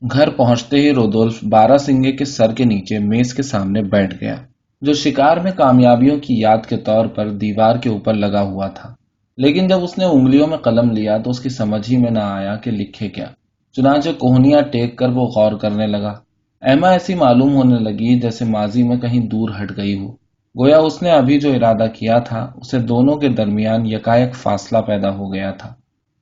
گھر پہنچتے ہی رودولف بارہ سنگے کے سر کے نیچے میز کے سامنے بیٹھ گیا، جو شکار میں کامیابیوں کی یاد کے طور پر دیوار کے اوپر لگا ہوا تھا۔ لیکن جب اس نے انگلیوں میں قلم لیا تو اس کی سمجھ ہی میں نہ آیا کہ لکھے کیا۔ چنانچہ کوہنیاں ٹیک کر وہ غور کرنے لگا۔ ایما ایسی معلوم ہونے لگی جیسے ماضی میں کہیں دور ہٹ گئی ہو، گویا اس نے ابھی جو ارادہ کیا تھا اسے دونوں کے درمیان یکایک فاصلہ پیدا ہو گیا تھا۔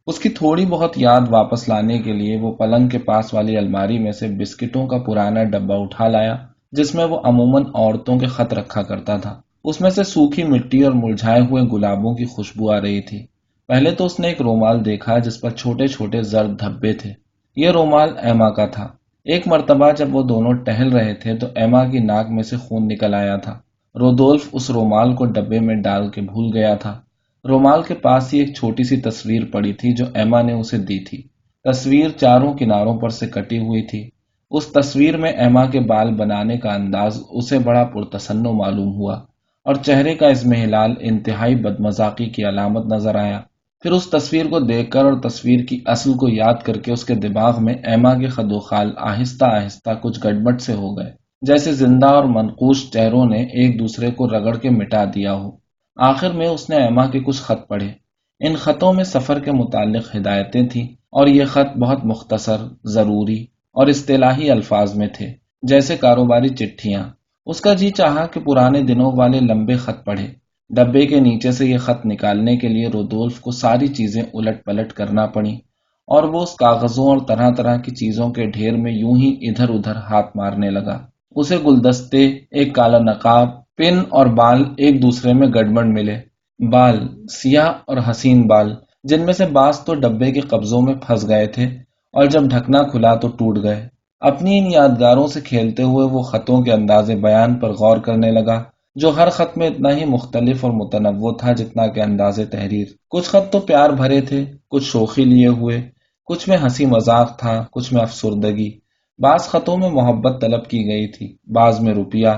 اس کی تھوڑی بہت یاد واپس لانے کے لیے وہ پلنگ کے پاس والی الماری میں سے بسکٹوں کا پرانا ڈبہ اٹھا لایا، جس میں وہ عموماً عورتوں کے خط رکھا کرتا تھا۔ اس میں سے سوکھی مٹی اور مرجھائے ہوئے گلابوں کی خوشبو آ رہی تھی۔ پہلے تو اس نے ایک رومال دیکھا جس پر چھوٹے چھوٹے زرد دھبے تھے۔ یہ رومال ایما کا تھا۔ ایک مرتبہ جب وہ دونوں ٹہل رہے تھے تو ایما کی ناک میں سے خون نکل آیا تھا۔ رودولف اس رومال کو ڈبے میں ڈال کے بھول گیا تھا۔ رومال کے پاس ہی ایک چھوٹی سی تصویر پڑی تھی جو ایما نے اسے دی تھی۔ تصویر چاروں کناروں پر سے کٹی ہوئی تھی۔ اس تصویر میں ایما کے بال بنانے کا انداز اسے بڑا پرتسنو معلوم ہوا اور چہرے کا اضمحلال انتہائی بدمذاقی کی علامت نظر آیا۔ پھر اس تصویر کو دیکھ کر اور تصویر کی اصل کو یاد کر کے اس کے دماغ میں ایما کے خد و خال آہستہ آہستہ کچھ گڑبڑ سے ہو گئے، جیسے زندہ اور منقوش چہروں نے ایک دوسرے کو رگڑ کے مٹا دیا ہو۔ آخر میں اس نے ایما کے کچھ خط پڑھے۔ ان خطوں میں سفر کے متعلق ہدایتیں تھیں اور یہ خط بہت مختصر، ضروری اور اصطلاحی الفاظ میں تھے، جیسے کاروباری چٹھیاں۔ اس کا جی چاہا کہ پرانے دنوں والے لمبے خط پڑھے۔ ڈبے کے نیچے سے یہ خط نکالنے کے لیے رودولف کو ساری چیزیں الٹ پلٹ کرنا پڑیں اور وہ اس کاغذوں اور طرح طرح کی چیزوں کے ڈھیر میں یوں ہی ادھر ادھر ہاتھ مارنے لگا۔ اسے گلدستے، ایک کالا نقاب، پن اور بال ایک دوسرے میں گڑبڑ ملے۔ بال، سیاہ اور حسین بال، جن میں سے بعض تو ڈبے کے قبضوں میں پھنس گئے تھے اور جب ڈھکنا کھلا تو ٹوٹ گئے۔ اپنی ان یادگاروں سے کھیلتے ہوئے وہ خطوں کے انداز بیان پر غور کرنے لگا، جو ہر خط میں اتنا ہی مختلف اور متنوع تھا جتنا کہ انداز تحریر۔ کچھ خط تو پیار بھرے تھے، کچھ شوخی لیے ہوئے، کچھ میں ہنسی مذاق تھا، کچھ میں افسردگی۔ بعض خطوں میں محبت طلب کی گئی تھی، بعض میں روپیہ،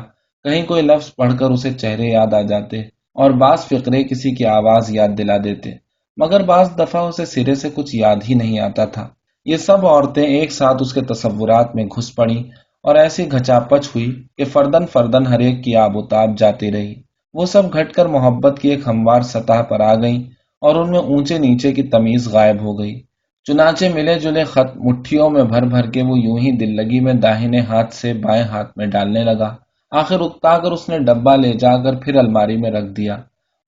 کہیں کوئی لفظ پڑھ کر اسے چہرے یاد آ جاتے اور بعض فقرے کسی کی آواز یاد دلا دیتے، مگر بعض دفعہ اسے سرے سے کچھ یاد ہی نہیں آتا تھا۔ یہ سب عورتیں ایک ساتھ اس کے تصورات میں گھس پڑیں اور ایسی گھچاپچ ہوئی کہ فردن فردن ہر ایک کی آب و تاب جاتی رہی۔ وہ سب گھٹ کر محبت کی ایک ہموار سطح پر آ گئیں اور ان میں اونچے نیچے کی تمیز غائب ہو گئی۔ چنانچہ ملے جلے خط مٹھیوں میں بھر بھر کے وہ یوں ہی دل لگی میں داہنے ہاتھ سے بائیں ہاتھ میں ڈالنے لگا۔ آخر اکتا کر اس نے ڈبہ لے جا کر پھر الماری میں رکھ دیا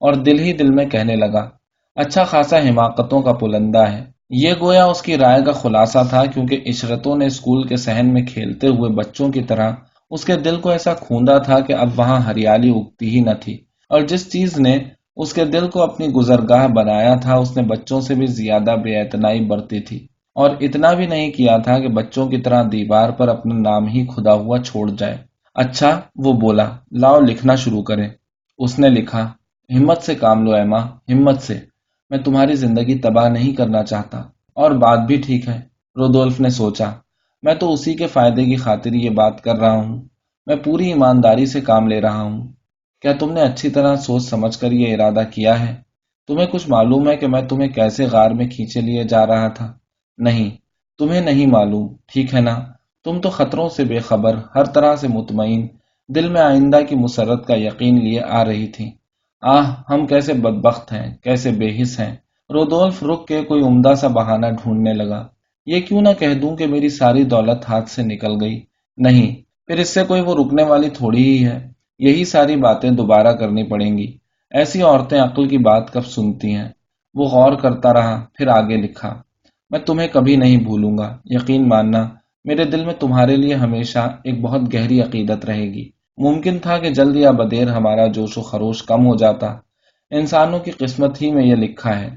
اور دل ہی دل میں کہنے لگا، اچھا خاصا حماقتوں کا پلندہ ہے۔ یہ گویا اس کی رائے کا خلاصہ تھا، کیونکہ عشرتوں نے اسکول کے صحن میں کھیلتے ہوئے بچوں کی طرح اس کے دل کو ایسا کھوندا تھا کہ اب وہاں ہریالی اگتی ہی نہ تھی، اور جس چیز نے اس کے دل کو اپنی گزرگاہ بنایا تھا اس نے بچوں سے بھی زیادہ بے اعتنائی برتی تھی، اور اتنا بھی نہیں کیا تھا کہ بچوں کی طرح دیوار پر اپنا نام ہی کھدا ہوا چھوڑ جائے۔ اچھا، وہ بولا، لاؤ لکھنا شروع کریں۔ اس نے لکھا، ہمت سے کام لو ایما، ہمت سے، میں تمہاری زندگی تباہ نہیں کرنا چاہتا، اور بات بھی ٹھیک ہے۔ رودولف نے سوچا، میں تو اسی کے فائدے کی خاطر یہ بات کر رہا ہوں، میں پوری ایمانداری سے کام لے رہا ہوں۔ کیا تم نے اچھی طرح سوچ سمجھ کر یہ ارادہ کیا ہے؟ تمہیں کچھ معلوم ہے کہ میں تمہیں کیسے غار میں کھینچے لیے جا رہا تھا؟ نہیں، تمہیں نہیں معلوم، ٹھیک ہے نا؟ تم تو خطروں سے بے خبر، ہر طرح سے مطمئن، دل میں آئندہ کی مسرت کا یقین لیے آ رہی تھی۔ آہ، ہم کیسے بدبخت ہیں، کیسے بے حس ہیں۔ رودولف رک کے کوئی عمدہ سا بہانہ ڈھونڈنے لگا۔ یہ کیوں نہ کہہ دوں کہ میری ساری دولت ہاتھ سے نکل گئی؟ نہیں، پھر اس سے کوئی وہ رکنے والی تھوڑی ہی ہے۔ یہی ساری باتیں دوبارہ کرنی پڑیں گی۔ ایسی عورتیں عقل کی بات کب سنتی ہیں؟ وہ غور کرتا رہا، پھر آگے لکھا، میں تمہیں کبھی نہیں بھولوں گا، یقین ماننا، میرے دل میں تمہارے لیے ہمیشہ ایک بہت گہری عقیدت رہے گی۔ ممکن تھا کہ جلد یا بدیر ہمارا جوش و خروش کم ہو جاتا، انسانوں کی قسمت ہی میں یہ لکھا ہے،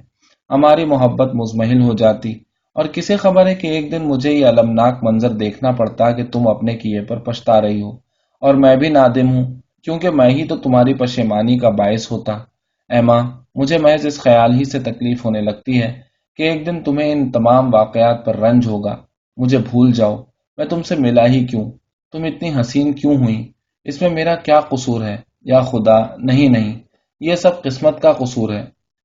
ہماری محبت مزمحل ہو جاتی، اور کسے خبر ہے کہ ایک دن مجھے یہ المناک منظر دیکھنا پڑتا کہ تم اپنے کیے پر پچھتا رہی ہو، اور میں بھی نادم ہوں، کیونکہ میں ہی تو تمہاری پشیمانی کا باعث ہوتا۔ ایما، مجھے محض اس خیال ہی سے تکلیف ہونے لگتی ہے کہ ایک دن تمہیں ان تمام واقعات پر رنج ہوگا۔ مجھے بھول جاؤ، میں تم سے ملا ہی کیوں؟ تم اتنی حسین کیوں ہوئی؟ اس میں میرا کیا قصور ہے؟ یا خدا، نہیں نہیں، یہ سب قسمت کا قصور ہے۔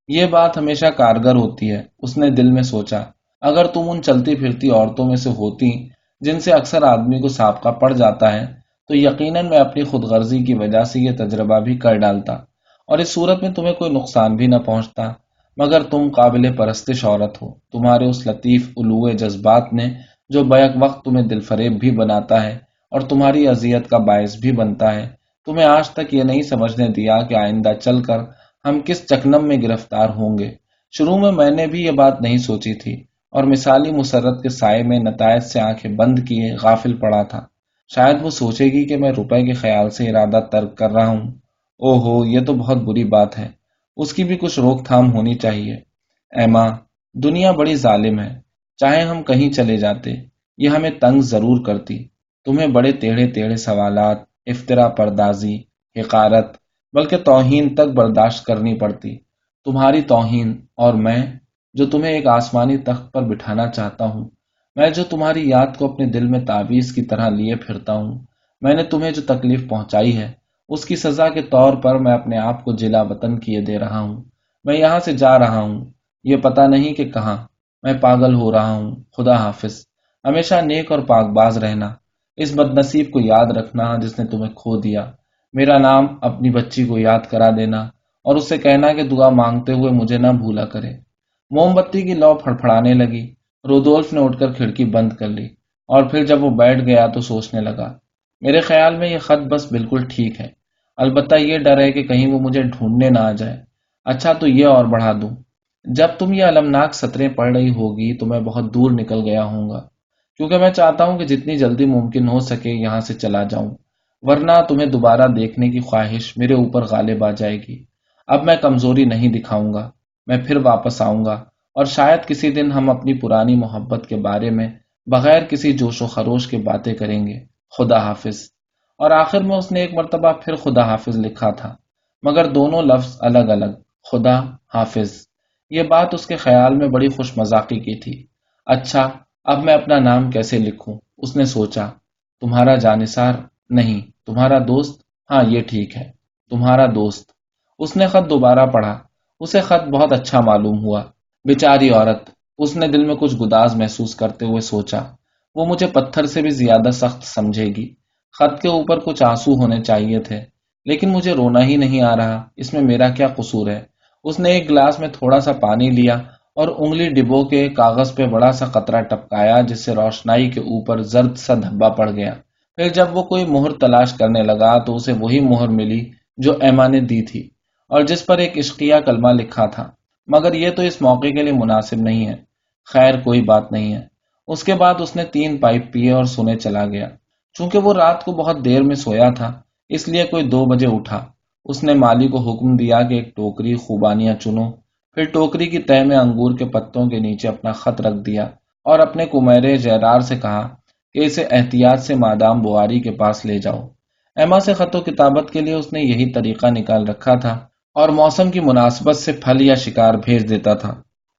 یہ بات ہمیشہ کارگر ہوتی ہے، اس نے دل میں سوچا۔ اگر تم ان چلتی پھرتی عورتوں میں سے ہوتی جن سے اکثر آدمی کو سابقہ پڑ جاتا ہے، تو یقیناً میں اپنی خود غرضی کی وجہ سے یہ تجربہ بھی کر ڈالتا، اور اس صورت میں تمہیں کوئی نقصان بھی نہ پہنچتا۔ مگر تم قابل پرستش عورت ہو، تمہارے اس لطیف الوہ جذبات نے جو بیک وقت تمہیں دل فریب بھی بناتا ہے اور تمہاری اذیت کا باعث بھی بنتا ہے، تمہیں آج تک یہ نہیں سمجھنے دیا کہ آئندہ چل کر ہم کس چکنم میں گرفتار ہوں گے۔ شروع میں نے بھی یہ بات نہیں سوچی تھی، اور مثالی مسرت کے سائے میں نتائج سے آنکھیں بند کیے غافل پڑا تھا۔ شاید وہ سوچے گی کہ میں روپے کے خیال سے ارادہ ترک کر رہا ہوں۔ او ہو، یہ تو بہت بری بات ہے، اس کی بھی کچھ روک تھام ہونی چاہیے۔ ایما، دنیا بڑی ظالم ہے، چاہے ہم کہیں چلے جاتے یہ ہمیں تنگ ضرور کرتی۔ تمہیں بڑے ٹیڑھے ٹیڑھے سوالات، افترا پردازی، حقارت، بلکہ توہین تک برداشت کرنی پڑتی۔ تمہاری توہین اور میں جو تمہیں ایک آسمانی تخت پر بٹھانا چاہتا ہوں، میں جو تمہاری یاد کو اپنے دل میں تعویذ کی طرح لیے پھرتا ہوں، میں نے تمہیں جو تکلیف پہنچائی ہے اس کی سزا کے طور پر میں اپنے آپ کو جلا وطن کیے دے رہا ہوں۔ میں یہاں سے جا رہا ہوں، یہ پتہ نہیں کہ کہاں۔ میں پاگل ہو رہا ہوں۔ خدا حافظ۔ ہمیشہ نیک اور پاک باز رہنا۔ اس بد نصیب کو یاد رکھنا جس نے تمہیں کھو دیا۔ میرا نام اپنی بچی کو یاد کرا دینا اور اس سے کہنا کہ دعا مانگتے ہوئے مجھے نہ بھولا کرے۔ موم بتی کی لو پھڑپھڑانے لگی۔ رودولف نے اٹھ کر کھڑکی بند کر لی، اور پھر جب وہ بیٹھ گیا تو سوچنے لگا، میرے خیال میں یہ خط بس بالکل ٹھیک ہے، البتہ یہ ڈر ہے کہ کہیں وہ مجھے ڈھونڈنے نہ آ جائے۔ اچھا تو یہ اور بڑھا دوں، جب تم یہ المناک سطریں پڑھ رہی ہوگی تو میں بہت دور نکل گیا ہوں گا، کیونکہ میں چاہتا ہوں کہ جتنی جلدی ممکن ہو سکے یہاں سے چلا جاؤں، ورنہ تمہیں دوبارہ دیکھنے کی خواہش میرے اوپر غالب آ جائے گی۔ اب میں کمزوری نہیں دکھاؤں گا، میں پھر واپس آؤں گا، اور شاید کسی دن ہم اپنی پرانی محبت کے بارے میں بغیر کسی جوش و خروش کے باتیں کریں گے۔ خدا حافظ۔ اور آخر میں اس نے ایک مرتبہ پھر خدا حافظ لکھا تھا، مگر دونوں لفظ الگ الگ، خدا حافظ۔ یہ بات اس کے خیال میں بڑی خوش مذاقی کی تھی۔ اچھا، اب میں اپنا نام کیسے لکھوں؟ اس نے سوچا۔ تمہارا جانثار نہیں، تمہارا دوست، ہاں یہ ٹھیک ہے، تمہارا دوست۔ اس نے خط دوبارہ پڑھا۔ اسے خط بہت اچھا معلوم ہوا۔ بیچاری عورت، اس نے دل میں کچھ گداز محسوس کرتے ہوئے سوچا، وہ مجھے پتھر سے بھی زیادہ سخت سمجھے گی۔ خط کے اوپر کچھ آنسو ہونے چاہیے تھے، لیکن مجھے رونا ہی نہیں آ رہا، اس میں میرا کیا قصور ہے؟ اس نے ایک گلاس میں تھوڑا سا پانی لیا اور انگلی ڈبو کے کاغذ پہ بڑا سا قطرہ ٹپکایا، جس سے روشنائی کے اوپر زرد سا دھبا پڑ گیا۔ پھر جب وہ کوئی مہر تلاش کرنے لگا تو اسے وہی مہر ملی جو ایما نے دی تھی اور جس پر ایک عشقیہ کلمہ لکھا تھا، مگر یہ تو اس موقع کے لیے مناسب نہیں ہے۔ خیر کوئی بات نہیں ہے۔ اس کے بعد اس نے 3 پائپ پیے اور سونے چلا گیا۔ چونکہ وہ رات کو بہت دیر میں سویا تھا، اس لیے کوئی 2 بجے اٹھا۔ اس نے مالی کو حکم دیا کہ ایک ٹوکری خوبانیاں چنو، پھر ٹوکری کی تہ میں انگور کے پتوں کے نیچے اپنا خط رکھ دیا اور اپنے کمیرے جیرار سے کہا کہ اسے احتیاط سے مادام بواری کے پاس لے جاؤ۔ ایما سے خط و کتابت کے لیے اس نے یہی طریقہ نکال رکھا تھا، اور موسم کی مناسبت سے پھل یا شکار بھیج دیتا تھا۔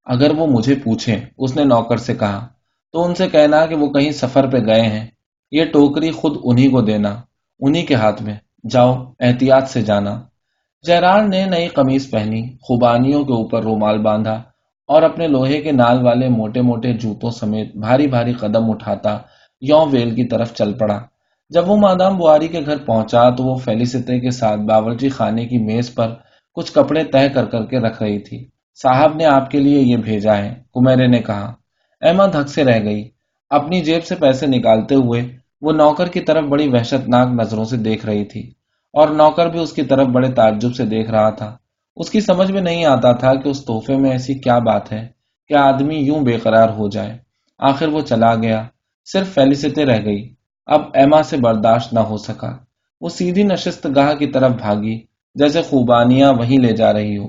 اگر وہ مجھے پوچھیں، اس نے نوکر سے کہا، تو ان سے کہنا کہ وہ کہیں سفر پہ گئے ہیں۔ یہ ٹوکری خود انہی کو دینا، انہی کے ہاتھ میں۔ جاؤ، احتیاط سے جانا۔ جیرار نے نئی قمیص پہنی، خوبانیوں کے اوپر رومال باندھا اور اپنے لوہے کے نال والے موٹے موٹے جوتوں سمیت بھاری بھاری قدم اٹھاتا یوں ویل کی طرف چل پڑا۔ جب وہ مادام بواری کے گھر پہنچا تو وہ فیلیسیتے کے ساتھ باورچی خانے کی میز پر کچھ کپڑے تہہ کر کر کے رکھ رہی تھی۔ صاحب نے آپ کے لیے یہ بھیجا ہے، کمیرے نے کہا۔ ایما دھک سے رہ گئی۔ اپنی جیب سے پیسے نکالتے ہوئے وہ نوکر کی طرف بڑی وحشتناک نظروں سے دیکھ رہی تھی، اور نوکر بھی اس کی طرف بڑے تعجب سے دیکھ رہا تھا۔ اس کی سمجھ میں نہیں آتا تھا کہ اس تحفے میں ایسی کیا بات ہے کہ آدمی یوں بے قرار ہو جائے۔ آخر وہ چلا گیا، صرف فیلیسیتے رہ گئی۔ اب ایما سے برداشت نہ ہو سکا۔ وہ سیدھی نشست گاہ کی طرف بھاگی، جیسے خوبانیاں وہیں لے جا رہی ہو۔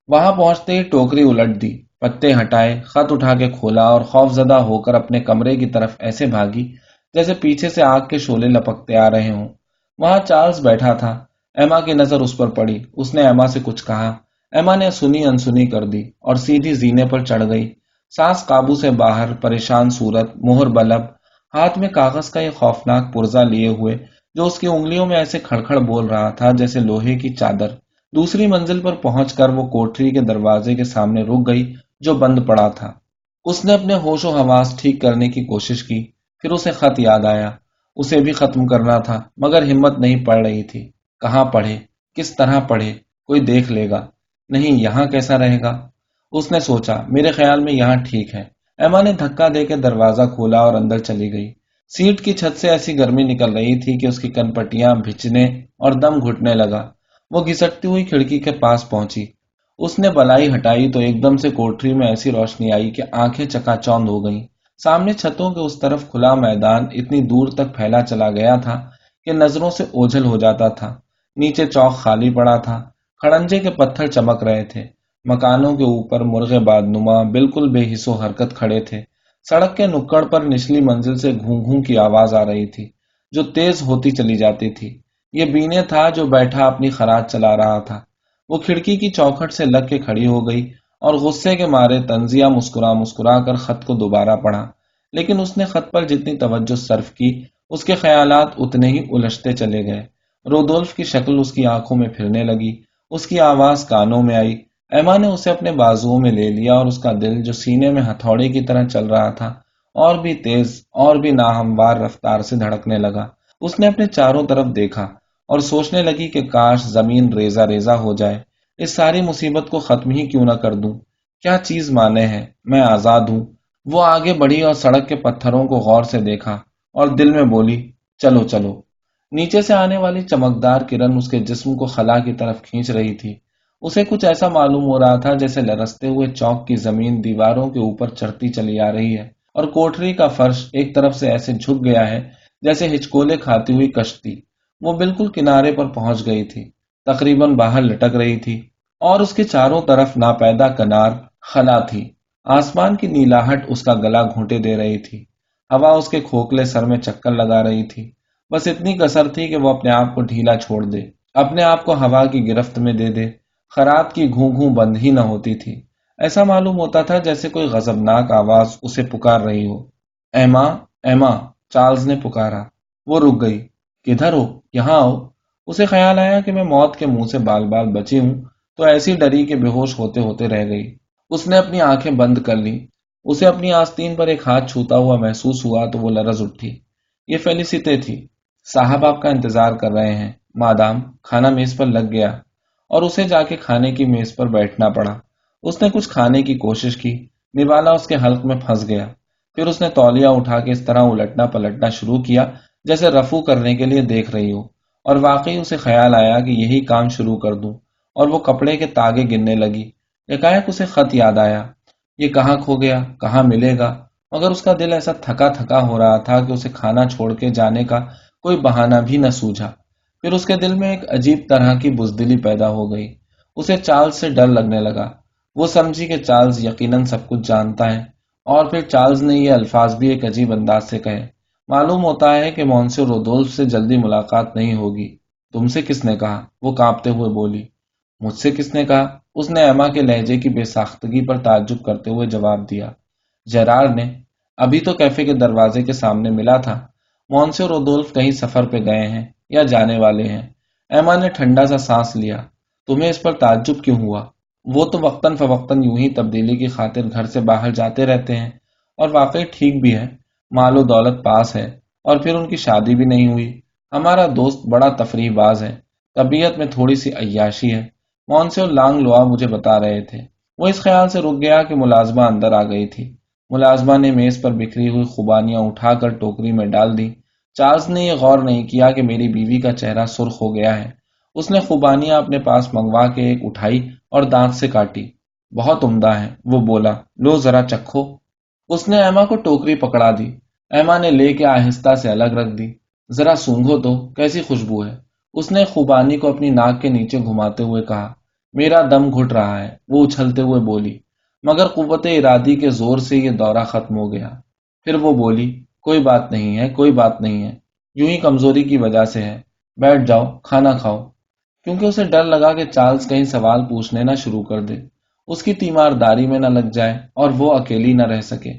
وہاں پہنچتے ہی ٹوکری الٹ دی، پتے ہٹائے، خط اٹھا کے کھولا اور خوف زدہ ہو کر اپنے کمرے کی طرف ایسے بھاگی جیسے پیچھے سے آگ کے شعلے لپکتے آ رہے ہوں۔ وہاں چارلز بیٹھا تھا۔ ایما کی نظر اس پر پڑی۔ اس نے ایما سے کچھ کہا۔ ایما نے سنی انسنی کر دی اور سیدھی زینے پر چڑھ گئی، سانس قابو سے باہر، پریشان صورت، مہر بلب، ہاتھ میں کاغذ کا یہ خوفناک پرزہ لیے ہوئے جو اس کی انگلیوں میں ایسے کھڑکھڑ بول رہا تھا جیسے لوہے کی چادر۔ دوسری منزل پر پہنچ کر وہ کوٹری کے دروازے کے سامنے رک گئی جو بند پڑا تھا۔ اس نے اپنے ہوش و حواس ٹھیک کرنے کی کوشش کی، پھر اسے خط یاد آیا، اسے بھی ختم کرنا تھا، مگر ہمت نہیں پڑ رہی تھی۔ کہاں پڑھے، کس طرح پڑھے، کوئی دیکھ لے گا، نہیں یہاں کیسا رہے گا؟ اس نے سوچا میرے خیال میں یہاں ٹھیک ہے۔ ایما نے دھکا دے کے دروازہ کھولا اور اندر چلی گئی۔ سیٹ کی چھت سے ایسی گرمی نکل رہی تھی کہ اس کی کنپٹیاں بھچنے اور دم گھٹنے لگا۔ وہ گھسٹتی ہوئی کھڑکی کے پاس پہنچی۔ اس نے بلائی ہٹائی تو ایک دم سے کوٹری میں ایسی روشنی آئی کہ آنکھیں چکا چوند ہو گئیں۔ سامنے چھتوں کے اس طرف کھلا میدان اتنی دور تک پھیلا چلا گیا تھا کہ نظروں سے اوجھل ہو جاتا تھا۔ نیچے چوک خالی پڑا تھا، کھڑنجے کے پتھر چمک رہے تھے، مکانوں کے اوپر مرغے بادنما بالکل بے حس و حرکت کھڑے تھے۔ سڑک کے نکڑ پر نچلی منزل سے گھوں گھوں کی آواز آ رہی تھی جو تیز ہوتی چلی جاتی تھی۔ یہ بینے تھا جو بیٹھا اپنی خراج چلا رہا تھا۔ وہ کھڑکی کی چوکھٹ سے لگ کے کھڑی ہو گئی اور غصے کے مارے طنزیہ مسکرا مسکرا کر خط کو دوبارہ پڑھا، لیکن اس نے خط پر جتنی توجہ صرف کی اس کے خیالات اتنے ہی الجھتے چلے گئے۔ رودولف کی شکل اس کی آنکھوں میں پھرنے لگی، اس کی آواز کانوں میں آئی۔ ایما نے اسے اپنے بازوؤں میں لے لیا اور اس کا دل جو سینے میں ہتھوڑے کی طرح چل رہا تھا اور بھی تیز اور بھی ناہموار رفتار سے دھڑکنے لگا۔ اس نے اپنے چاروں طرف دیکھا اور سوچنے لگی کہ کاش زمین ریزہ ریزہ ہو جائے، اس ساری مصیبت کو ختم ہی کیوں نہ کر دوں۔ کیا چیز مانے ہے، میں آزاد ہوں۔ وہ آگے بڑھی اور سڑک کے پتھروں کو غور سے دیکھا اور دل میں بولی چلو چلو۔ نیچے سے آنے والی چمکدار کرن اس کے جسم کو خلا کی طرف کھینچ رہی تھی۔ اسے کچھ ایسا معلوم ہو رہا تھا جیسے لرزتے ہوئے چوک کی زمین دیواروں کے اوپر چڑھتی چلی آ رہی ہے اور کوٹری کا فرش ایک طرف سے ایسے جھک گیا ہے جیسے ہچکولے کھاتی ہوئی کشتی۔ وہ بالکل کنارے پر پہنچ گئی تھی، تقریباً باہر لٹک رہی تھی اور اس کے چاروں طرف ناپیدا کنار خلا تھی۔ آسمان کی نیلاہٹ اس کا گلا گھونٹے دے رہی تھی، ہوا اس کے کھوکھلے سر میں چکر لگا رہی تھی۔ بس اتنی کسر تھی کہ وہ اپنے آپ کو ڈھیلا چھوڑ دے، اپنے آپ کو ہوا کی گرفت میں دے دے۔ خرات کی گھوں گھوں بند ہی نہ ہوتی تھی، ایسا معلوم ہوتا تھا جیسے کوئی غضبناک آواز اسے پکار رہی ہو۔ ایما، ایما، چارلز نے پکارا۔ وہ رک گئی۔ کدھر ہو، یہاں آؤ۔ اسے خیال آیا کہ میں موت کے منہ سے بال بال بچی ہوں تو ایسی ڈری کہ بے ہوش ہوتے ہوتے رہ گئی۔ اس نے اپنی آنکھیں بند کر لی۔ اسے اپنی آستین پر ایک ہاتھ چھوتا ہوا محسوس ہوا تو وہ لرز اٹھی۔ یہ فیلیسیتے تھی۔ صاحب آپ کا انتظار کر رہے ہیں مادام۔ کھانا میز پر لگ گیا اور اسے جا کے کھانے کی میز پر بیٹھنا پڑا۔ اس نے کچھ کھانے کی کوشش کی، نوالا اس کے حلق میں پھنس گیا۔ پھر اس نے تولیہ اٹھا کے اس طرح الٹنا پلٹنا شروع کیا جیسے رفو کرنے کے لیے دیکھ رہی ہو، اور واقعی اسے خیال آیا کہ یہی کام شروع کر دوں، اور وہ کپڑے کے تاگے گننے لگی۔ یکایک اسے خط یاد آیا۔ یہ کہاں کھو گیا، کہاں ملے گا؟ مگر اس کا دل ایسا تھکا تھکا ہو رہا تھا کہ اسے کھانا چھوڑ کے جانے کا کوئی بہانہ بھی نہ سوجھا۔ پھر اس کے دل میں ایک عجیب طرح کی بزدلی پیدا ہو گئی۔ اسے چارلز سے ڈر لگنے لگا۔ وہ سمجھی کہ چارلز یقیناً سب کچھ جانتا ہے، اور پھر چارلز نے یہ الفاظ بھی ایک عجیب انداز سے کہے۔ معلوم ہوتا ہے کہ مونسیور رودولف سے جلدی ملاقات نہیں ہوگی۔ تم سے کس نے کہا؟ وہ کانپتے ہوئے بولی۔ مجھ سے کس نے کہا؟ اس نے ایما کے لہجے کی بے ساختگی پر تعجب کرتے ہوئے جواب دیا۔ جیرارڈ نے ابھی تو کیفے کے دروازے کے سامنے ملا تھا۔ مونسیور رودولف کہیں سفر پہ گئے ہیں یا جانے والے ہیں۔ ایما نے ٹھنڈا سا سانس لیا۔ تمہیں اس پر تعجب کیوں ہوا؟ وہ تو وقتاً فوقتاً یوں ہی تبدیلی کی خاطر گھر سے باہر جاتے رہتے ہیں، اور واقعی ٹھیک بھی ہے، مال و دولت پاس ہے، اور پھر ان کی شادی بھی نہیں ہوئی۔ ہمارا دوست بڑا تفریح باز ہے، طبیعت میں تھوڑی سی عیاشی ہے، مونسیور لانگ لوا مجھے بتا رہے تھے۔ وہ اس خیال سے رک گیا کہ ملازمہ اندر آ گئی تھی۔ ملازمہ نے میز پر بکھری ہوئی خوبانیاں اٹھا کر ٹوکری میں ڈال دی۔ چارلز نے یہ غور نہیں کیا کہ میری بیوی کا چہرہ سرخ ہو گیا ہے۔ اس نے خوبانیاں اپنے پاس منگوا کے ایک اٹھائی اور دانت سے کاٹی۔ بہت عمدہ ہے، وہ بولا، لو ذرا چکھو۔ اس نے ایما کو ٹوکری پکڑا دی۔ ایما نے لے کے آہستہ سے الگ رکھ دی۔ ذرا سونگھو تو، کیسی خوشبو ہے؟ اس نے خوبانی کو اپنی ناک کے نیچے گھماتے ہوئے کہا۔ میرا دم گھٹ رہا ہے، وہ اچھلتے ہوئے بولی، مگر قوت ارادی کے زور سے یہ دورہ ختم ہو گیا۔ پھر وہ بولی، کوئی بات نہیں ہے، کوئی بات نہیں ہے، یوں ہی کمزوری کی وجہ سے ہے، بیٹھ جاؤ، کھانا کھاؤ۔ کیونکہ اسے ڈر لگا کہ چارلز کہیں سوال پوچھنے نہ شروع کر دے، اس کی تیمارداری میں نہ لگ جائے اور وہ اکیلی نہ رہ سکے۔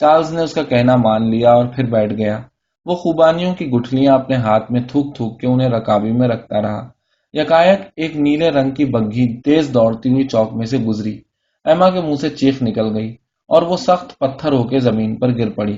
چارلز نے اس کا کہنا مان لیا اور پھر بیٹھ گیا۔ وہ خوبانیوں کی گٹھلیاں اپنے ہاتھ میں تھوک تھوک کے انہیں رکابی میں رکھتا رہا۔ یکایک ایک نیلے رنگ کی بگھی تیز دوڑتی ہوئی چوک میں سے گزری۔ ایما کے منہ سے چیخ نکل گئی اور وہ سخت پتھر ہو کے زمین پر گر پڑی۔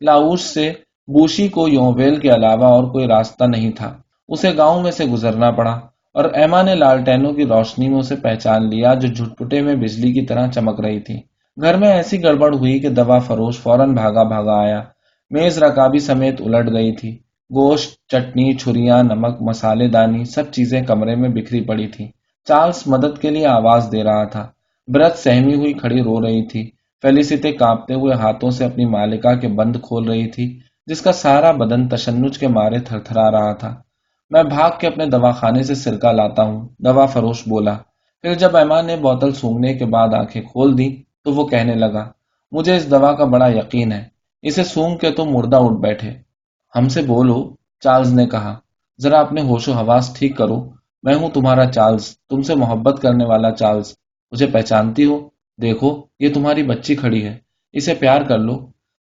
لاؤش سے بوشی کو یونویل کے علاوہ اور کوئی راستہ نہیں تھا۔ اسے گاؤں میں سے گزرنا پڑا اور ایما نے لالٹینوں کی روشنی میں اسے پہچان لیا جو جھٹپٹے میں بجلی کی طرح چمک رہی تھی۔ گھر میں ایسی گڑبڑ ہوئی کہ دوا فروش فوراً بھاگا بھاگا آیا۔ میز رکابی سمیت الٹ گئی تھی۔ گوشت، چٹنی، چھریاں، نمک، مسالے دانی، سب چیزیں کمرے میں بکھری پڑی تھی۔ چارلز مدد کے لیے آواز دے رہا تھا۔ برت سہمی ہوئی کھڑی رو رہی تھی۔ فیلیسیتے کانپتے ہوئے ہاتھوں سے اپنی مالکہ کے بند کھول رہی تھی جس کا سارا بدن تشنج کے مارے تھر تھرا رہا تھا۔ میں بھاگ کے اپنے دواخانے سے سرکہ لاتا ہوں، دوا فروش بولا۔ پھر جب ایما نے بوتل سونگھنے کے بعد آنکھیں کھول دی تو وہ کہنے لگا، مجھے اس دوا کا بڑا یقین ہے، اسے سونگھ کے تو مردہ اٹھ بیٹھے۔ ہم سے بولو، چارلز نے کہا، ذرا اپنے ہوش و حواس ٹھیک کرو۔ میں ہوں تمہارا چارلز، تم سے محبت کرنے والا چارلز۔ مجھے پہچانتی ہو؟ دیکھو، یہ تمہاری بچی کھڑی ہے، اسے پیار کر لو۔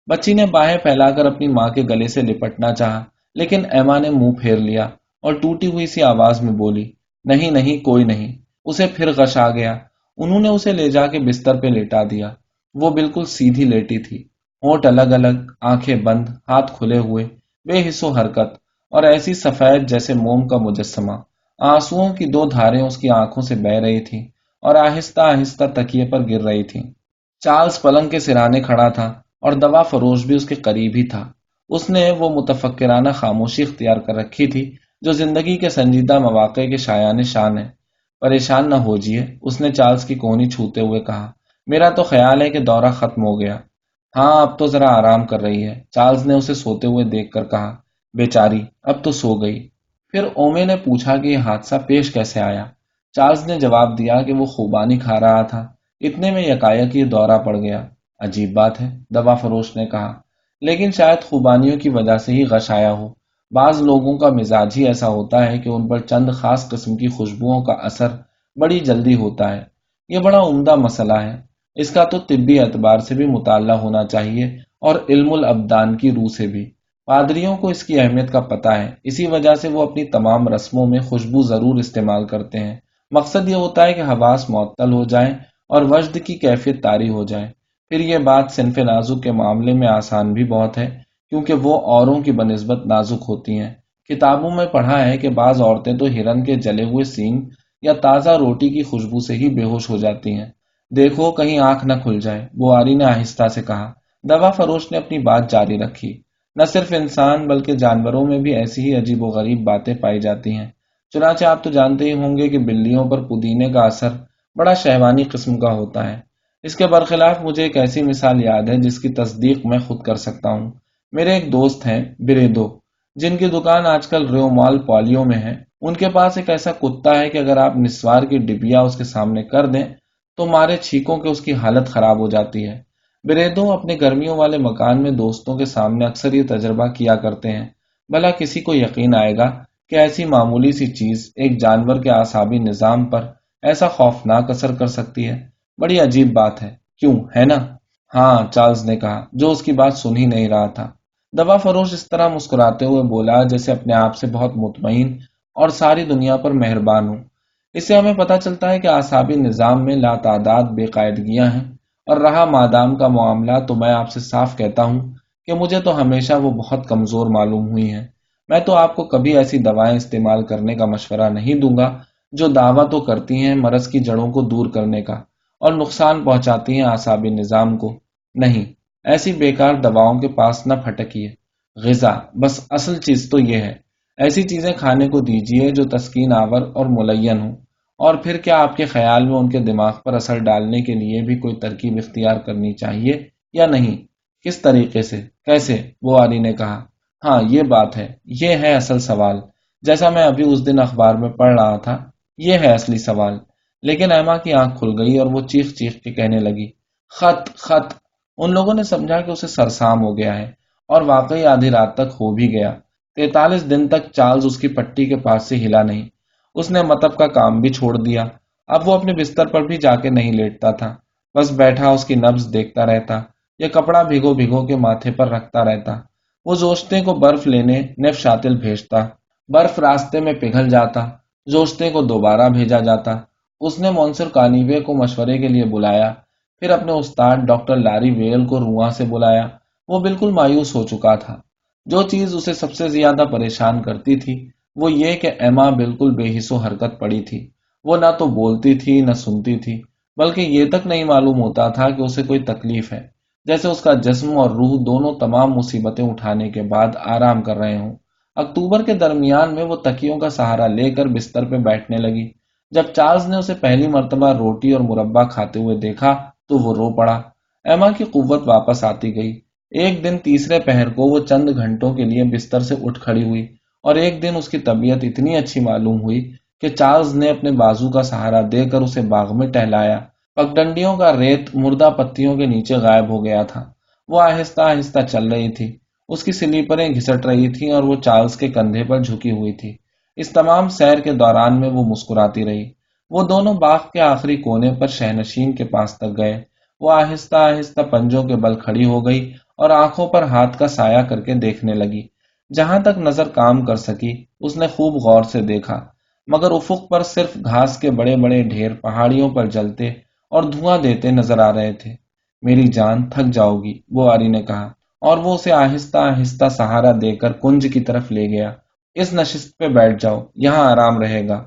بچی نے باہیں پھیلا کر اپنی ماں کے گلے سے لپٹنا چاہا، لیکن ایما نے منہ پھیر لیا اور ٹوٹی ہوئی سی آواز میں بولی، نہیں نہیں، کوئی نہیں۔ اسے پھر غش آ گیا۔ انہوں نے اسے لے جا کے بستر پہ لیٹا دیا۔ وہ بالکل سیدھی لیٹی تھی، ہونٹ الگ الگ، آنکھیں بند، ہاتھ کھلے ہوئے، بے حس و حرکت، اور ایسی سفید جیسے موم کا مجسمہ۔ آنسوؤں کی دو دھاریں اس کی آنکھوں سے بہہ رہی تھیں اور آہستہ آہستہ تکیے پر گر رہی تھیں۔ چارلز پلنگ کے سرانے کھڑا تھا اور دوا فروش بھی اس کے قریب ہی تھا۔ اس نے وہ متفکرانہ خاموشی اختیار کر رکھی تھی جو زندگی کے سنجیدہ مواقع کے شایان شان ہے۔ پریشان نہ ہوجیے، اس نے چارلز کی کوہنی چھوتے ہوئے کہا، میرا تو خیال ہے کہ دورہ ختم ہو گیا۔ ہاں، اب تو ذرا آرام کر رہی ہے، چارلز نے اسے سوتے ہوئے دیکھ کر کہا۔ بیچاری، اب تو سو گئی۔ پھر اومے نے پوچھا کہ یہ حادثہ پیش کیسے آیا؟ چارلز نے جواب دیا کہ وہ خوبانی کھا رہا تھا، اتنے میں یکایک یہ دورہ پڑ گیا۔ عجیب بات ہے، دوا فروش نے کہا، لیکن شاید خوبانیوں کی وجہ سے ہی غش آیا ہو۔ بعض لوگوں کا مزاج ہی ایسا ہوتا ہے کہ ان پر چند خاص قسم کی خوشبوؤں کا اثر بڑی جلدی ہوتا ہے۔ یہ بڑا عمدہ مسئلہ ہے، اس کا تو طبی اعتبار سے بھی مطالعہ ہونا چاہیے اور علم الابدان کی روح سے بھی۔ پادریوں کو اس کی اہمیت کا پتہ ہے، اسی وجہ سے وہ اپنی تمام رسموں میں خوشبو ضرور استعمال کرتے ہیں۔ مقصد یہ ہوتا ہے کہ حواس معطل ہو جائیں اور وجد کی کیفیت طاری ہو جائے۔ پھر یہ بات صنف نازک کے معاملے میں آسان بھی بہت ہے، کیونکہ وہ اوروں کی بنسبت نازک ہوتی ہیں۔ کتابوں میں پڑھا ہے کہ بعض عورتیں تو ہرن کے جلے ہوئے سینگ یا تازہ روٹی کی خوشبو سے ہی بے ہوش ہو جاتی ہیں۔ دیکھو کہیں آنکھ نہ کھل جائے، بواری نے آہستہ سے کہا۔ دوا فروش نے اپنی بات جاری رکھی، نہ صرف انسان بلکہ جانوروں میں بھی ایسی ہی عجیب و غریب باتیں پائی جاتی ہیں۔ چنانچہ آپ تو جانتے ہی ہوں گے کہ بلیوں پر پودینے کا اثر بڑا شہوانی قسم کا ہوتا ہے۔ اس کے برخلاف مجھے ایک ایسی مثال یاد ہے جس کی تصدیق میں خود کر سکتا ہوں۔ میرے ایک دوست ہیں، بریدو، جن کی دکان آج کل ریو مال پولیو میں ہے۔ ان کے پاس ایک ایسا کتا ہے کہ اگر آپ نسوار کی ڈبیا اس کے سامنے کر دیں تو مارے چھینکوں کے اس کی حالت خراب ہو جاتی ہے۔ بریدو اپنے گرمیوں والے مکان میں دوستوں کے سامنے اکثر یہ تجربہ کیا کرتے ہیں۔ بھلا کسی کو یقین آئے گا کہ ایسی معمولی سی چیز ایک جانور کے اعصابی نظام پر ایسا خوفناک اثر کر سکتی ہے؟ بڑی عجیب بات ہے، کیوں ہے نا؟ ہاں، چارلز نے کہا، جو اس کی بات سن ہی نہیں رہا تھا۔ دوا فروش اس طرح مسکراتے ہوئے بولا جیسے اپنے آپ سے بہت مطمئن اور ساری دنیا پر مہربان ہوں۔ اس سے ہمیں پتہ چلتا ہے کہ اعصابی نظام میں لاتعداد بے قاعدگیاں ہیں، اور رہا مادام کا معاملہ، تو میں آپ سے صاف کہتا ہوں کہ مجھے تو ہمیشہ وہ بہت کمزور معلوم ہوئی ہیں۔ میں تو آپ کو کبھی ایسی دوائیں استعمال کرنے کا مشورہ نہیں دوں گا جو دعویٰ تو کرتی ہیں مرض کی جڑوں کو دور کرنے کا اور نقصان پہنچاتی ہیں اعصابی نظام کو۔ نہیں، ایسی بیکار دواؤں کے پاس نہ پھٹکیے۔ غذا، بس اصل چیز تو یہ ہے۔ ایسی چیزیں کھانے کو دیجیے جو تسکین آور اور ملین ہوں، اور پھر کیا آپ کے خیال میں ان کے دماغ پر اثر ڈالنے کے لیے بھی کوئی ترکیب اختیار کرنی چاہیے یا نہیں؟ کس طریقے سے، کیسے؟ بواری نے کہا۔ ہاں، یہ بات ہے، یہ ہے اصل سوال۔ جیسا میں ابھی اس دن اخبار میں پڑھ رہا تھا، یہ ہے اصلی سوال۔ لیکن ایما کی آنکھ کھل گئی اور وہ چیخ چیخ کے کہنے لگی، خط خط! ان لوگوں نے سمجھا کہ اسے سرسام ہو گیا ہے، اور واقعی آدھی رات تک ہو بھی گیا۔ 43 دن تک چارلز اس کی پٹی کے پاس سے ہلا نہیں۔ اس نے مطب کا کام بھی چھوڑ دیا۔ اب وہ اپنے بستر پر بھی جا کے نہیں لیٹتا تھا، بس بیٹھا اس کی نبض دیکھتا رہتا یا کپڑا بھگو بھگو کے ماتھے پر رکھتا رہتا۔ وہ زوشتے کو برف لینے نیف شاتل بھیجتا، برف راستے میں پگھل جاتا، زوشتے کو دوبارہ بھیجا جاتا۔ اس نے مونسر کانیوے کو مشورے کے لیے بلایا، پھر اپنے استاد ڈاکٹر لاری ویل کو رواں سے بلایا۔ وہ بالکل مایوس ہو چکا تھا۔ جو چیز اسے سب سے زیادہ پریشان کرتی تھی وہ یہ کہ ایما بالکل بے حس و حرکت پڑی تھی۔ وہ نہ تو بولتی تھی نہ سنتی تھی، بلکہ یہ تک نہیں معلوم ہوتا تھا کہ اسے کوئی تکلیف ہے، جیسے اس کا جسم اور روح دونوں تمام مصیبتیں اٹھانے کے بعد آرام کر رہے ہوں۔ اکتوبر کے درمیان میں وہ تکیوں کا سہارا لے کر بستر پہ بیٹھنے لگی۔ جب چارلز نے اسے پہلی مرتبہ روٹی اور مربع کھاتے ہوئے دیکھا تو وہ رو پڑا۔ ایما کی قوت واپس آتی گئی۔ ایک دن تیسرے پہر کو وہ چند گھنٹوں کے لیے بستر سے اٹھ کھڑی ہوئی، اور ایک دن اس کی طبیعت اتنی اچھی معلوم ہوئی کہ چارلز نے اپنے بازو کا سہارا دے کر اسے باغ میں ٹہلایا۔ پگڈنڈیوں کا ریت مردہ پتیوں کے نیچے غائب ہو گیا تھا۔ وہ آہستہ آہستہ چل رہی تھی۔ اس کی سلیپریں گھسٹ رہی تھیں اور وہ چارلز کے کندھے پر جھکی ہوئی تھی۔ اس تمام سیر کے دوران میں وہ مسکراتی رہی۔ وہ دونوں باغ کے آخری کونے پر شہنشین کے پاس تک گئے۔ وہ آہستہ آہستہ پنجوں کے بل کھڑی ہو گئی اور آنکھوں پر ہاتھ کا سایہ کر کے دیکھنے لگی۔ جہاں تک نظر کام کر سکی اس نے خوب غور سے دیکھا، مگر افق پر صرف گھاس کے بڑے بڑے ڈھیر پہاڑیوں پر جلتے اور دھواں دیتے نظر آ رہے تھے۔ میری جان، تھک جاؤ گی، بواری نے کہا، اور وہ اسے آہستہ آہستہ سہارا دے کر کنج کی طرف لے گیا۔ اس نشست پہ بیٹھ جاؤ، یہاں آرام رہے گا۔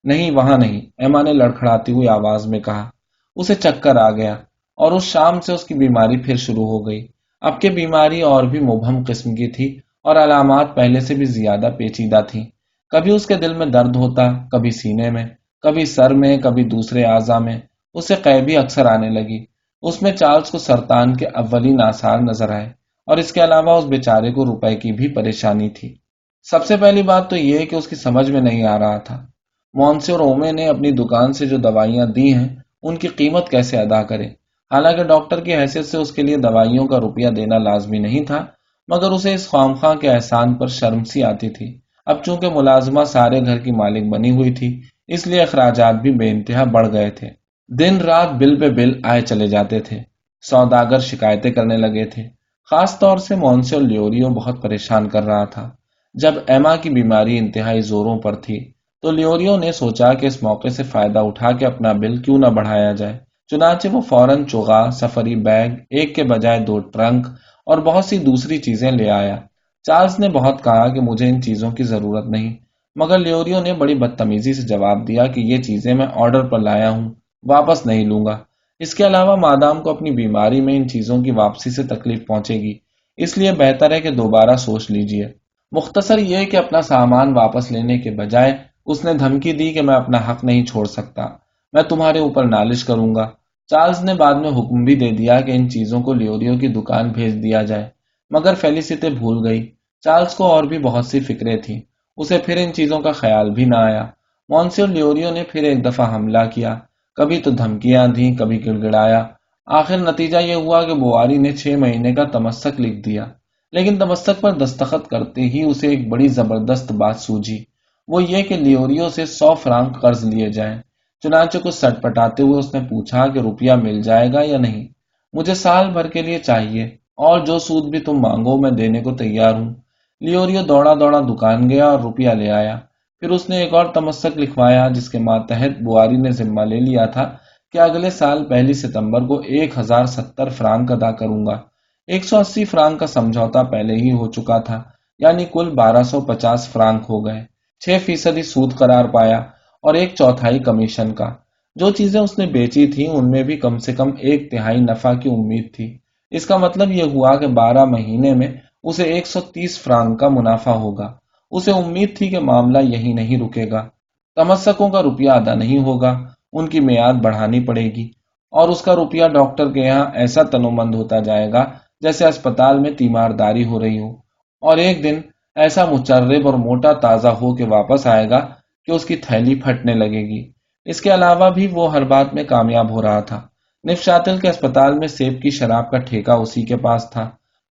نہیں، وہاں نہیں، ایما نے لڑکھڑاتی ہوئی آواز میں کہا۔ اسے چکر آ گیا اور اس شام سے اس کی بیماری پھر شروع ہو گئی۔ اب کی بیماری اور بھی مبہم قسم کی تھی اور علامات پہلے سے بھی زیادہ پیچیدہ تھیں۔ کبھی اس کے دل میں درد ہوتا، کبھی سینے میں، کبھی سر میں، کبھی دوسرے اعضاء میں۔ اسے قیبی اکثر آنے لگی۔ اس میں چارلز کو سرطان کے اولین آثار نظر آئے، اور اس کے علاوہ اس بیچارے کو روپے کی بھی پریشانی تھی۔ سب سے پہلی بات تو یہ کہ اس کی سمجھ میں نہیں آ رہا تھا مونسیور اومے نے اپنی دکان سے جو دوائیاں دی ہیں ان کی قیمت کیسے ادا کرے۔ حالانکہ ڈاکٹر کی حیثیت سے اس کے لیے دوائیوں کا روپیہ دینا لازمی نہیں تھا، مگر اسے اس خوامخواہ کے احسان پر شرم سی آتی تھی۔ اب چونکہ ملازمہ سارے گھر کی مالک بنی ہوئی تھی، اس لیے اخراجات بھی بے انتہا بڑھ گئے تھے۔ دن رات بل پہ بل آئے چلے جاتے تھے۔ سوداگر شکایتیں کرنے لگے تھے۔ خاص طور سے مونسیور لیوریو بہت پریشان کر رہا تھا۔ جب ایما کی بیماری انتہائی زوروں پر تھی تو لیوریو نے سوچا کہ اس موقع سے فائدہ اٹھا کے اپنا بل کیوں نہ بڑھایا جائے۔ چنانچہ وہ فوراً چوغا، سفری بیگ، ایک کے بجائے 2 ٹرنک اور بہت سی دوسری چیزیں لے آیا۔ چارلز نے بہت کہا کہ مجھے ان چیزوں کی ضرورت نہیں، مگر لیوریو نے بڑی بدتمیزی سے جواب دیا کہ یہ چیزیں میں آرڈر پر لایا ہوں، واپس نہیں لوں گا۔ اس کے علاوہ مادام کو اپنی بیماری میں ان چیزوں کی واپسی سے تکلیف پہنچے گی، اس لیے بہتر ہے کہ دوبارہ سوچ لیجئے۔ مختصر یہ کہ اپنا سامان واپس لینے کے بجائے اس نے دھمکی دی کہ میں اپنا حق نہیں چھوڑ سکتا، میں تمہارے اوپر نالش کروں گا۔ چارلز نے بعد میں حکم بھی دے دیا کہ ان چیزوں کو لیوریو کی دکان بھیج دیا جائے، مگر فیلیسیتے بھول گئی۔ چارلز کو اور بھی بہت سی فکریں تھیں، اسے پھر ان چیزوں کا خیال بھی نہ آیا۔ مونسیور لیوریو نے پھر ایک دفعہ حملہ کیا، کبھی تو دھمکیاں دیں، کبھی گڑگڑایا۔ آخر نتیجہ یہ ہوا کہ بواری نے 6 مہینے کا تمسک لکھ دیا، لیکن تمسک پر دستخط کرتے ہی اسے ایک بڑی زبردست بات سوجھی، وہ یہ کہ لیوریو سے 100 فرانک قرض لیے جائیں۔ چنانچہ کچھ سٹ پٹاتے ہوئے اس نے پوچھا کہ روپیہ مل جائے گا یا نہیں۔ مجھے سال بھر کے لیے چاہیے، اور جو سود بھی تم مانگو میں دینے کو تیار ہوں۔ لیوریو دوڑا دوڑا دکان گیا اور روپیہ لے آیا۔ پھر اس نے ایک اور تمسک لکھوایا جس کے ماتحت بواری نے ذمہ لے لیا تھا کہ اگلے سال 1 ستمبر کو 1070 فرانک ادا کروں گا۔ 180 فرانک کا سمجھوتا پہلے ہی ہو چکا تھا، یعنی کل 1250 فرانک ہو گئے۔ 6% سود قرار پایا اور 1/4 کمیشن کا۔ جو چیزیں اس نے بیچی تھیں ان میں بھی کم سے کم 1/3 نفع کی امید تھی۔ اس کا مطلب یہ ہوا کہ 12 مہینے میں اسے 130 فرانک کا منافع ہوگا۔ اسے امید تھی کہ معاملہ یہی نہیں رکے گا، تمسکوں کا روپیہ ادا نہیں ہوگا، ان کی میعاد بڑھانی پڑے گی، اور اس کا روپیہ ڈاکٹر کے یہاں ایسا تنومند ہوتا جائے گا جیسے اسپتال میں تیمارداری ہو رہی ہو، اور ایک دن ایسا مچرب اور موٹا تازہ ہو کے واپس آئے گا کہ اس کی تھیلی پھٹنے لگے گی۔ اس کے علاوہ بھی وہ ہر بات میں کامیاب ہو رہا تھا۔ نفشاتل کے اسپتال میں سیب کی شراب کا ٹھیکہ اسی کے پاس تھا۔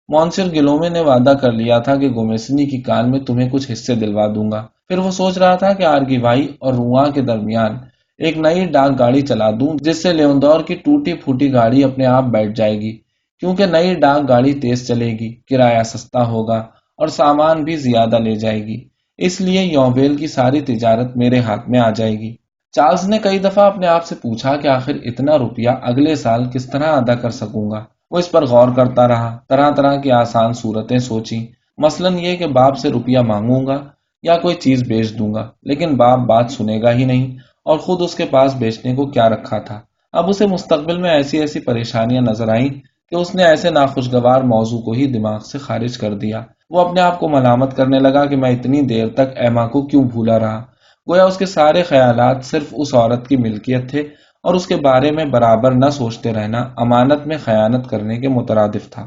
مونسیور گلومے نے وعدہ کر لیا تھا کہ گومیسنی کی کان میں تمہیں کچھ حصے دلوا دوں گا۔ پھر وہ سوچ رہا تھا کہ آرگیوائی اور رواں کے درمیان ایک نئی ڈاک گاڑی چلا دوں جس سے لیوندور کی ٹوٹی پھوٹی گاڑی اپنے آپ بیٹھ جائے گی، کیونکہ نئی ڈاک گاڑی تیز چلے گی، کرایہ سستا ہوگا اور سامان بھی زیادہ لے جائے گی، اس لیے یوویل کی ساری تجارت میرے ہاتھ میں آ جائے گی۔ چارلز نے کئی دفعہ اپنے آپ سے پوچھا کہ آخر اتنا روپیہ اگلے سال کس طرح ادا کر سکوں گا۔ وہ اس پر غور کرتا رہا، طرح طرح کی آسان صورتیں سوچیں، مثلاً یہ کہ باپ سے روپیہ مانگوں گا یا کوئی چیز بیچ دوں گا، لیکن باپ بات سنے گا ہی نہیں، اور خود اس کے پاس بیچنے کو کیا رکھا تھا۔ اب اسے مستقبل میں ایسی ایسی پریشانیاں نظر آئیں کہ اس نے ایسے ناخوشگوار موضوع کو ہی دماغ سے خارج کر دیا۔ وہ اپنے آپ کو ملامت کرنے لگا کہ میں اتنی دیر تک ایما کو کیوں بھولا رہا۔ گویا اس کے سارے خیالات صرف اس عورت کی ملکیت تھے، اور اس کے بارے میں برابر نہ سوچتے رہنا امانت میں خیانت کرنے کے مترادف تھا۔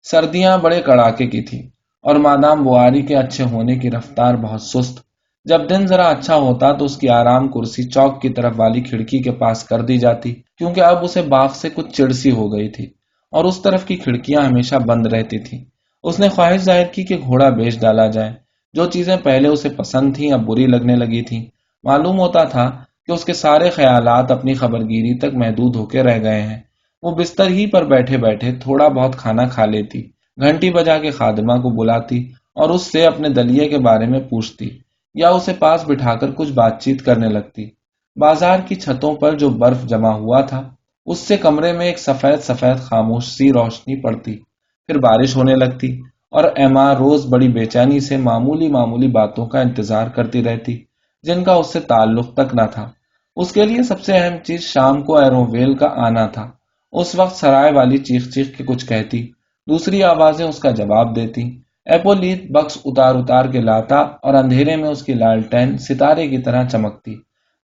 سردیاں بڑے کڑاکے کی تھی، اور مادام بواری کے اچھے ہونے کی رفتار بہت سست۔ جب دن ذرا اچھا ہوتا تو اس کی آرام کرسی چوک کی طرف والی کھڑکی کے پاس کر دی جاتی، کیونکہ اب اسے باغ سے کچھ چڑ سی ہو گئی تھی، اور اس طرف کی کھڑکیاں ہمیشہ بند رہتی تھیں۔ اس نے خواہش ظاہر کی کہ گھوڑا بیچ ڈالا جائے۔ جو چیزیں پہلے اسے پسند تھیں اب بری لگنے لگی تھیں۔ معلوم ہوتا تھا کہ اس کے سارے خیالات اپنی خبرگیری تک محدود ہو کے رہ گئے ہیں۔ وہ بستر ہی پر بیٹھے بیٹھے تھوڑا بہت کھانا کھا لیتی، گھنٹی بجا کے خادمہ کو بلاتی اور اس سے اپنے دلیے کے بارے میں پوچھتی، یا اسے پاس بٹھا کر کچھ بات چیت کرنے لگتی۔ بازار کی چھتوں پر جو برف جمع ہوا تھا اس سے کمرے میں ایک سفید سفید خاموش سی روشنی پڑتی، پھر بارش ہونے لگتی، اور ایما روز بڑی بے چینی سے معمولی معمولی باتوں کا انتظار کرتی رہتی جن کا اس سے تعلق تک نہ تھا۔ اس کے لیے سب سے اہم چیز شام کو ایروویل کا آنا تھا۔ اس وقت سرائے والی چیخ چیخ کے کچھ کہتی، دوسری آوازیں اس کا جواب دیتی۔ ایپولیت بکس اتار اتار کے لاتا اور اندھیرے میں اس کی لالٹین ستارے کی طرح چمکتی۔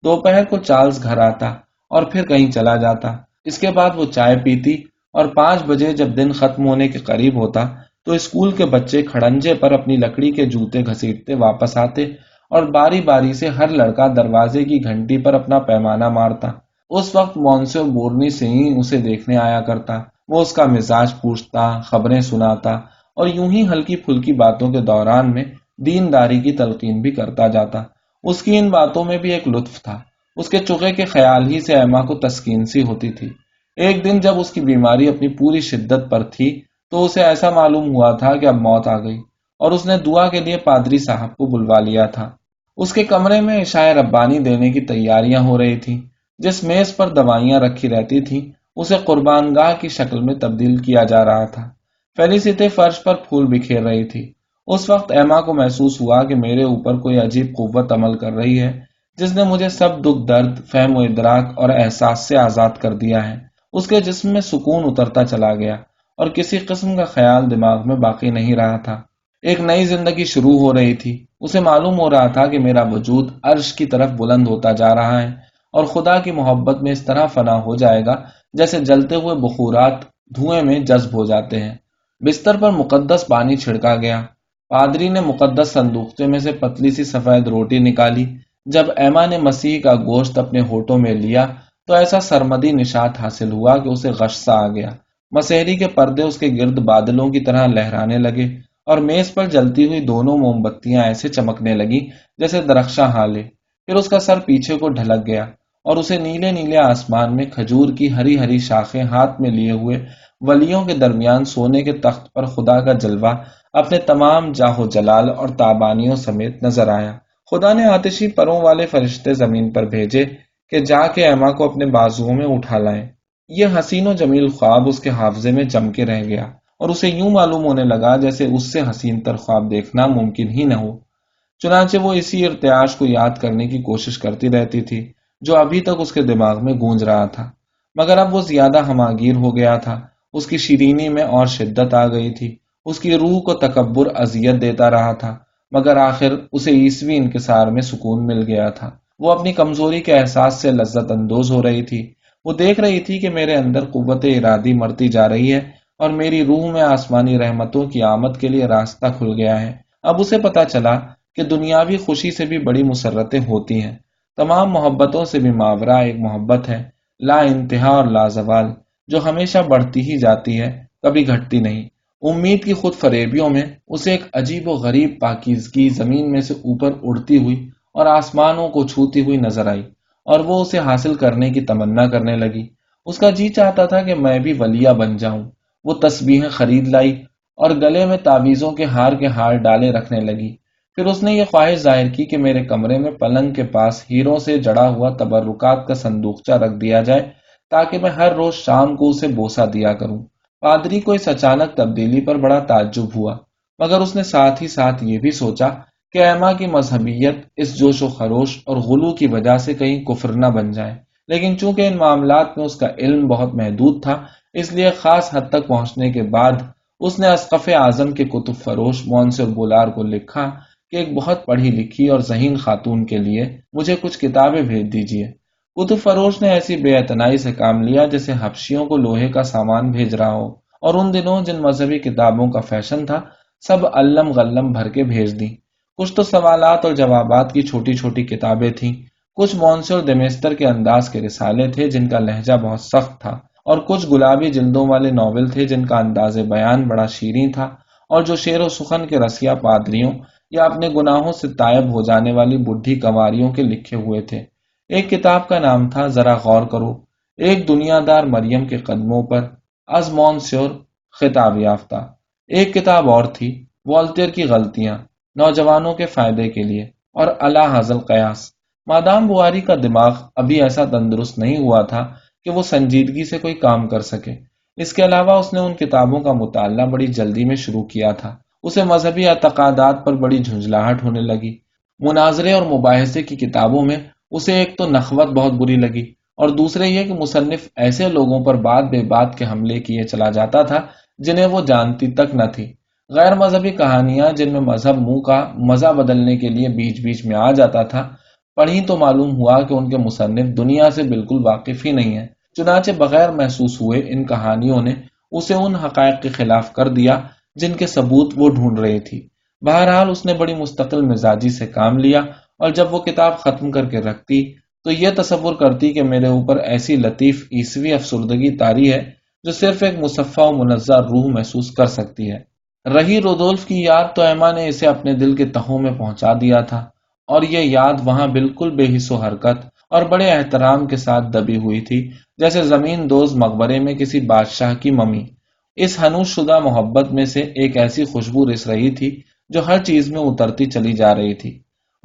دوپہر کو چارلز گھر آتا اور پھر کہیں چلا جاتا۔ اس کے بعد وہ چائے پیتی، اور 5 بجے جب دن ختم ہونے کے قریب ہوتا تو اسکول کے بچے کھڑنجے پر اپنی لکڑی کے جوتے گھسیٹتے واپس آتے، اور باری باری سے ہر لڑکا دروازے کی گھنٹی پر اپنا پیمانہ مارتا۔ اس وقت مونسیو بورنی سے ہی اسے دیکھنے آیا کرتا۔ وہ اس کا مزاج پوچھتا، خبریں سناتا، اور یوں ہی ہلکی پھلکی باتوں کے دوران میں دینداری کی تلقین بھی کرتا جاتا۔ اس کی ان باتوں میں بھی ایک لطف تھا۔ اس کے چغے کے خیال ہی سے ایما کو تسکین سی ہوتی تھی۔ ایک دن جب اس کی بیماری اپنی پوری شدت پر تھی تو اسے ایسا معلوم ہوا تھا کہ اب موت آ گئی، اور اس نے دعا کے لیے پادری صاحب کو بلوا لیا تھا۔ اس کے کمرے میں عشاء ربانی دینے کی تیاریاں ہو رہی تھیں۔ جس میز پر دوائیاں رکھی رہتی تھیں اسے قربان گاہ کی شکل میں تبدیل کیا جا رہا تھا۔ فیلیسیٹے فرش پر پھول بکھیر رہی تھی۔ اس وقت ایما کو محسوس ہوا کہ میرے اوپر کوئی عجیب قوت عمل کر رہی ہے جس نے مجھے سب دکھ درد، فہم و ادراک اور احساس سے آزاد کر دیا ہے۔ اس کے جسم میں سکون اترتا چلا گیا، اور کسی قسم کا خیال دماغ میں باقی نہیں رہا تھا۔ ایک نئی زندگی شروع ہو رہی تھی۔ اسے معلوم ہو رہا تھا کہ میرا وجود عرش کی طرف بلند ہوتا جا رہا ہے، اور خدا کی محبت میں اس طرح فنا ہو جائے گا جیسے جلتے ہوئے بخورات دھوئیں میں جذب ہو جاتے ہیں۔ بستر پر مقدس پانی چھڑکا گیا۔ پادری نے مقدس صندوقچے میں سے پتلی سی سفید روٹی نکالی۔ جب ایما نے مسیح کا گوشت اپنے ہونٹوں میں لیا تو ایسا سرمدی نشاط حاصل ہوا کہ اسے غش سا آ گیا۔ مسحری کے پردے اس کے گرد بادلوں کی طرح لہرانے لگے، اور میز پر جلتی ہوئی دونوں موم بتیاں ایسے چمکنے لگی جیسے درخشاں ہالے۔ پھر اس کا سر پیچھے کو ڈھلک گیا، اور اسے نیلے نیلے آسمان میں کھجور کی ہری ہری شاخیں ہاتھ میں لیے ہوئے ولیوں کے درمیان سونے کے تخت پر خدا کا جلوہ اپنے تمام جاہ و جلال اور تابانیوں سمیت نظر آیا۔ خدا نے آتشی پروں والے فرشتے زمین پر بھیجے کہ جا کے ایما کو اپنے بازوؤں میں اٹھا لائیں۔ یہ حسین و جمیل خواب اس کے حافظے میں جم کے رہ گیا، اور اسے یوں معلوم ہونے لگا جیسے اس سے حسین تر خواب دیکھنا ممکن ہی نہ ہو۔ چنانچہ وہ اسی ارتعاش کو یاد کرنے کی کوشش کرتی رہتی تھی جو ابھی تک اس کے دماغ میں گونج رہا تھا، مگر اب وہ زیادہ ہماگیر ہو گیا تھا۔ اس کی شیرینی میں اور شدت آ گئی تھی۔ اس کی روح کو تکبر اذیت دیتا رہا تھا، مگر آخر اسے عیسوی انکسار میں سکون مل گیا تھا۔ وہ اپنی کمزوری کے احساس سے لذت اندوز ہو رہی تھی۔ وہ دیکھ رہی تھی کہ میرے اندر قوت ارادی مرتی جا رہی ہے، اور میری روح میں آسمانی رحمتوں کی آمد کے لیے راستہ کھل گیا ہے۔ اب اسے پتا چلا کہ دنیاوی خوشی سے بھی بڑی مسرتیں ہوتی ہیں۔ تمام محبتوں سے بھی ماورا ایک محبت ہے، لا انتہا اور لا زوال، جو ہمیشہ بڑھتی ہی جاتی ہے، کبھی گھٹتی نہیں۔ امید کی خود فریبیوں میں اسے ایک عجیب و غریب پاکیزگی زمین میں سے اوپر اڑتی ہوئی اور آسمانوں کو چھوتی ہوئی نظر آئی، اور وہ اسے حاصل کرنے کی تمنا کرنے لگی۔ اس کا جی چاہتا تھا کہ میں بھی ولیہ بن جاؤں۔ وہ تسبیحیں خرید لائی اور گلے میں تعویذوں کے ہار ڈالے رکھنے لگی۔ پھر اس نے یہ خواہش ظاہر کی کہ میرے کمرے میں پلنگ کے پاس ہیروں سے جڑا ہوا تبرکات کا صندوقچہ رکھ دیا جائے تاکہ میں ہر روز شام کو اسے بوسہ دیا کروں۔ پادری کو اس اچانک تبدیلی پر بڑا تعجب ہوا، مگر اس نے ساتھ ہی ساتھ یہ بھی سوچا کہ ایما کی مذہبیت اس جوش و خروش اور غلو کی وجہ سے کہیں کفر نہ بن جائے۔ لیکن چونکہ ان معاملات میں اس کا علم بہت محدود تھا، اس لیے خاص حد تک پہنچنے کے بعد اس نے اسقف اعظم کے کتب فروش مونسر بولار کو لکھا کہ ایک بہت پڑھی لکھی اور ذہین خاتون کے لیے مجھے کچھ کتابیں بھیج دیجیے۔ کتب فروش نے ایسی بے اعتنائی سے کام لیا جیسے حبشیوں کو لوہے کا سامان بھیج رہا ہو، اور ان دنوں جن مذہبی کتابوں کا فیشن تھا سب علم غلم بھر کے بھیج دیں۔ کچھ تو سوالات اور جوابات کی چھوٹی چھوٹی کتابیں تھیں، کچھ مونسر دمیستر کے انداز کے رسالے تھے جن کا لہجہ بہت سخت تھا، اور کچھ گلابی جلدوں والے ناول تھے جن کا انداز بیان بڑا شیریں تھا اور جو شعر و سخن کے رسیا پادریوں یا اپنے گناہوں سے تائب ہو جانے والی بڈھی کنواریوں کے لکھے ہوئے تھے۔ ایک کتاب کا نام تھا ذرا غور کرو، ایک دنیا دار مریم کے قدموں پر از مونسیور خطاب یافتہ۔ ایک کتاب اور تھی، والٹیر کی غلطیاں نوجوانوں کے فائدے کے لیے، اور اعلی حاصل قیاس۔ مادام بواری کا دماغ ابھی ایسا تندرست نہیں ہوا تھا کہ وہ سنجیدگی سے کوئی کام کر سکے۔ اس کے علاوہ اس نے ان کتابوں کا مطالعہ بڑی جلدی میں شروع کیا تھا۔ اسے مذہبی اعتقادات پر بڑی جھنجھلاہٹ ہونے لگی۔ مناظرے اور مباحثے کی کتابوں میں اسے ایک تو نخوت بہت بری لگی، اور دوسرے یہ کہ مصنف ایسے لوگوں پر بات بے بات کے حملے کیے چلا جاتا تھا جنہیں وہ جانتی تک نہ تھی۔ غیر مذہبی کہانیاں جن میں مذہب منہ کا مزہ بدلنے کے لیے بیچ بیچ میں آ جاتا تھا، پڑھی تو معلوم ہوا کہ ان کے مصنف دنیا سے بالکل واقف ہی نہیں ہیں۔ چنانچہ بغیر محسوس ہوئے ان کہانیوں نے اسے ان حقائق کے خلاف کر دیا جن کے ثبوت وہ ڈھونڈ رہی تھی۔ بہرحال اس نے بڑی مستقل مزاجی سے کام لیا، اور جب وہ کتاب ختم کر کے رکھتی تو یہ تصور کرتی کہ میرے اوپر ایسی لطیف عیسوی افسردگی طاری ہے جو صرف ایک مصفہ و منزہ روح محسوس کر سکتی ہے۔ رہی رودولف کی یاد تو ایما نے اسے اپنے دل کے تہوں میں پہنچا دیا تھا، اور یہ یاد وہاں بالکل بے حس و حرکت اور بڑے احترام کے ساتھ دبی ہوئی تھی، جیسے زمین دوز مقبرے میں کسی بادشاہ کی ممی۔ اس ہنوز شدہ محبت میں سے ایک ایسی خوشبو رس رہی تھی جو ہر چیز میں اترتی چلی جا رہی تھی،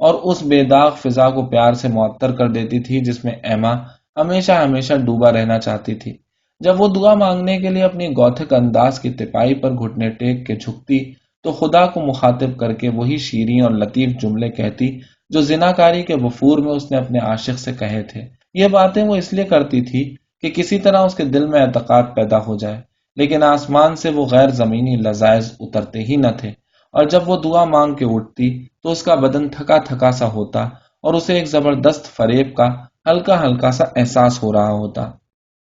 اور اس بے داغ فضا کو پیار سے معطر کر دیتی تھی جس میں ایما ہمیشہ ہمیشہ ڈوبا رہنا چاہتی تھی۔ جب وہ دعا مانگنے کے لیے اپنی گوتھک انداز کی تپائی پر گھٹنے ٹیک کے جھکتی تو خدا کو مخاطب کر کے وہی شیریں اور لطیف جملے کہتی جو زناکاری کے وفور میں اس نے اپنے عاشق سے کہے تھے۔ یہ باتیں وہ اس لیے کرتی تھی کہ کسی طرح اس کے دل میں اعتقاد پیدا ہو جائے، لیکن آسمان سے وہ غیر زمینی لذائذ اترتے ہی نہ تھے، اور جب وہ دعا مانگ کے اٹھتی تو اس کا بدن تھکا تھکا سا ہوتا اور اسے ایک زبردست فریب کا ہلکا ہلکا سا احساس ہو رہا ہوتا۔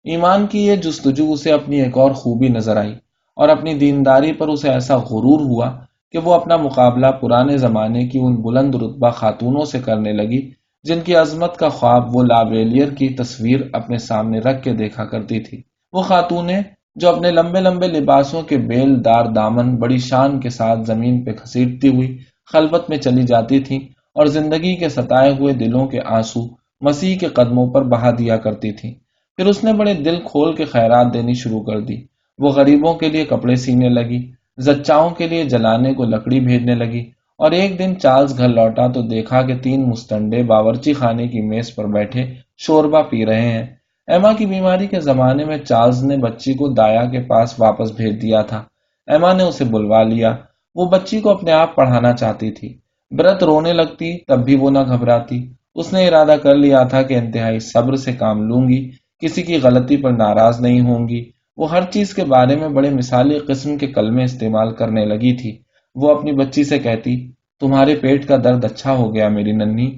ایمان کی یہ جستجو اسے اپنی ایک اور خوبی نظر آئی، اور اپنی دینداری پر اسے ایسا غرور ہوا کہ وہ اپنا مقابلہ پرانے زمانے کی ان بلند رتبہ خاتونوں سے کرنے لگی جن کی عظمت کا خواب وہ لاویلیر کی تصویر اپنے سامنے رکھ کے دیکھا کرتی تھی۔ وہ خاتونیں جو اپنے لمبے لمبے لباسوں کے بیل دار دامن بڑی شان کے ساتھ زمین پہ گھسیٹتی ہوئی خلوت میں چلی جاتی تھیں، اور زندگی کے ستائے ہوئے دلوں کے آنسو مسیح کے قدموں پر بہا دیا کرتی تھیں۔ پھر اس نے بڑے دل کھول کے خیرات دینی شروع کر دی۔ وہ غریبوں کے لیے کپڑے سینے لگی، زچاؤں کے لیے جلانے کو لکڑی بھیجنے لگی، اور ایک دن چارلز گھر لوٹا تو دیکھا کہ 3 مستنڈے باورچی خانے کی میز پر بیٹھے شوربہ پی رہے ہیں۔ ایما کی بیماری کے زمانے میں چارلز نے بچی کو دایا کے پاس واپس بھیج دیا تھا۔ ایما نے اسے بلوا لیا۔ وہ بچی کو اپنے آپ پڑھانا چاہتی تھی۔ برت رونے لگتی تب بھی وہ نہ گھبراتی۔ اس نے ارادہ کر لیا تھا کہ انتہائی صبر سے کام لوں گی، کسی کی غلطی پر ناراض نہیں ہوں گی۔ وہ ہر چیز کے بارے میں بڑے مثالی قسم کے کلمے استعمال کرنے لگی تھی۔ وہ اپنی بچی سے کہتی، تمہارے پیٹ کا درد اچھا ہو گیا میری ننھی۔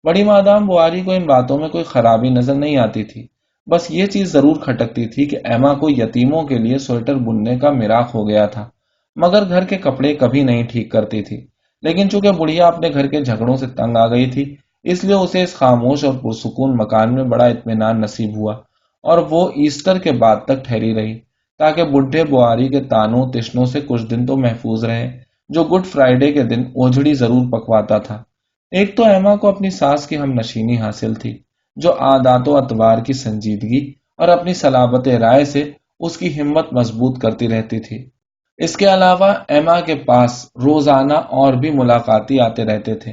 بڑی مادام بواری کو ان باتوں میں کوئی خرابی نظر نہیں آتی تھی، بس یہ چیز ضرور کھٹکتی تھی کہ ایما کو یتیموں کے لیے سویٹر بننے کا میراث ہو گیا تھا، مگر گھر کے کپڑے کبھی نہیں ٹھیک کرتی تھی۔ لیکن چونکہ بڑھیا اپنے گھر کے جھگڑوں سے تنگ آ گئی تھی، اس لیے اسے اس خاموش اور پرسکون مکان میں بڑا اطمینان نصیب ہوا، اور وہ ایسٹر کے بعد تک ٹھہری رہی تاکہ بڈھے بواری کے تانوں تشنوں سے کچھ دن تو محفوظ رہے جو گڈ فرائیڈے کے دن اوجھڑی ضرور پکواتا تھا۔ ایک تو ایما کو اپنی ساس کی ہم نشینی حاصل تھی جو عادات و اطوار کی سنجیدگی اور اپنی صلابت رائے سے اس کی ہمت مضبوط کرتی رہتی تھی۔ اس کے علاوہ ایما کے پاس روزانہ اور بھی ملاقاتی آتے رہتے تھے،